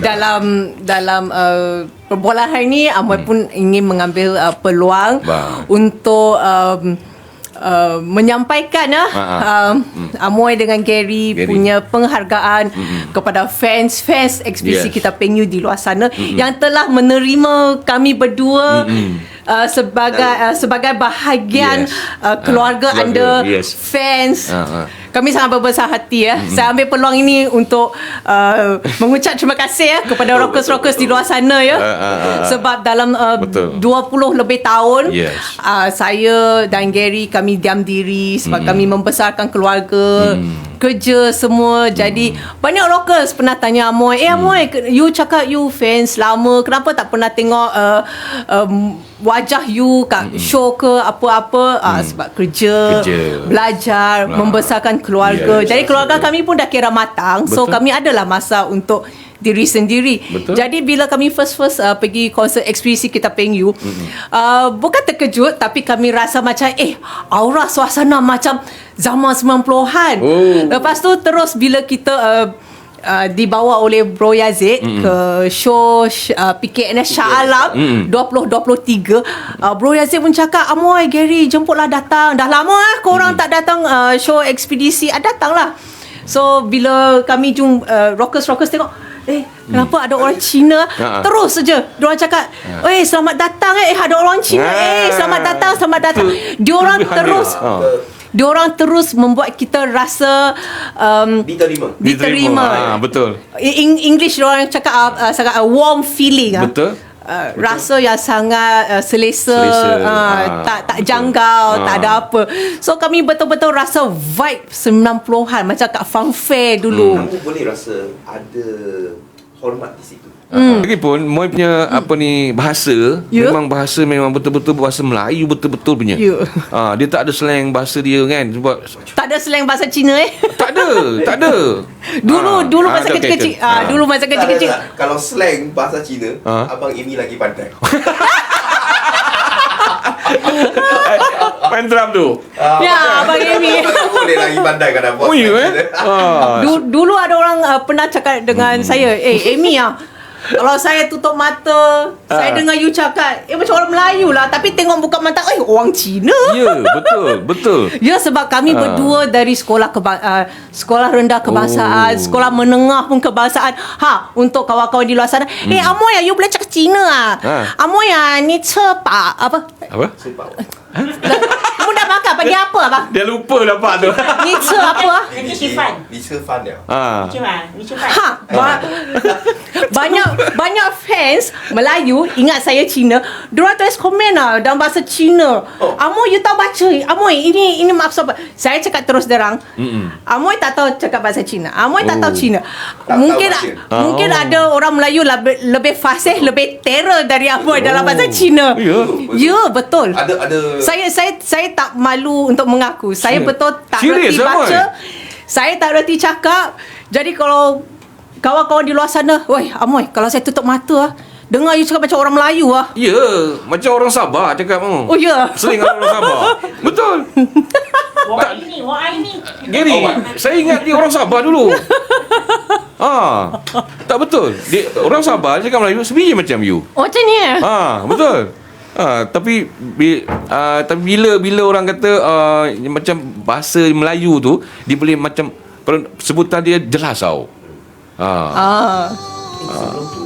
dalam perbualan hari ni, Amoy pun ingin mengambil peluang untuk menyampaikan Amoy dengan Gary punya penghargaan kepada fans ekspedisi Kita Penyu di luar sana yang telah menerima kami berdua sebagai bahagian keluarga anda, fans. Kami sangat berbesar hati Saya ambil peluang ini untuk mengucap terima kasih kepada rockers di luar sana sebab dalam 20 lebih tahun saya dan Gary kami diam diri sebab kami membesarkan keluarga, kerja semua. Jadi banyak rockers pernah tanya Amoy, Amoy, you cakap you fans lama, kenapa tak pernah tengok wajah you kat show ke apa-apa? Sebab kerja, belajar, membesarkan keluarga. Jadi keluarga kami pun dah kira matang. So kami adalah masa untuk diri sendiri. Jadi bila kami first pergi konsert ekspedisi Kita Penyu, bukan terkejut, tapi kami rasa macam aura suasana macam zaman 90-an. Lepas tu terus bila kita dibawa oleh Bro Yazid ke show PKNS Shah Alam 2023, Bro Yazid pun cakap, Amoy, Gary, jemputlah datang. Dah lama korang tak datang show ekspedisi, datanglah. So bila kami rockers tengok, kenapa ada orang Cina? Terus saja diorang cakap, selamat datang, ada orang Cina, selamat datang. Diorang terus membuat kita rasa diterima. Betul. English diorang cakap sangat warm feeling. Betul. Rasa yang sangat selesa. Tak janggal, tak ada apa. So kami betul-betul rasa vibe 90-an macam kat funfair dulu. Kamu boleh rasa ada hormat di situ. Lagipun Moy punya bahasa memang betul-betul bahasa Melayu betul-betul punya. Dia tak ada slang bahasa dia kan, sebab tak ada slang bahasa Cina tak ada. Dulu masa kecil-kecil. Dulu masa kecil-kecil. Kalau slang bahasa Cina, Abang Amy lagi pandai. Main drum tu. Abang Amy boleh lagi pandai kan buat. Dulu ada orang pernah cakap dengan saya, Amy kalau saya tutup mata, saya dengar you cakap, macam orang Melayu lah, tapi tengok buka mata, orang Cina. Ya, betul. Ya, sebab kami berdua dari sekolah rendah kebangsaan, sekolah menengah pun kebangsaan. Untuk kawan-kawan di luar sana, Amoy, you boleh cakap Cina Amoy, ni cepat apa? Kamu dah makan pagi apa abang? Dia lupa lah pak tu. Ni apa? Ni Fan dia. Banyak fans Melayu ingat saya Cina. Diorang tulis komen dalam bahasa Cina. Amoy, you tahu baca? Amoy, ini maksud apa? Saya cakap terus derang. Amoy tak tahu cakap bahasa Cina. Amoy tak tahu Cina. Mungkin ada orang Melayu lebih fasih, lebih terror dari Amoy dalam bahasa Cina. Ya, betul. Ada. Saya tak malu untuk mengaku. Saya betul tak reti baca. Saya tak reti cakap. Jadi kalau kawan-kawan di luar sana, Amoy, kalau saya tutup mata dengar you cakap macam orang Melayu Ya, macam orang Sabah cakap mu. Oh ya. Sering orang Sabah. Betul. Gary, saya ingat dia orang Sabah dulu. Tak betul. Orang Sabah cakap Melayu sebiji macam you. Macam ni betul. Tapi bila orang kata macam bahasa Melayu tu, dia boleh macam sebutan dia jelas tau. Sebelum tu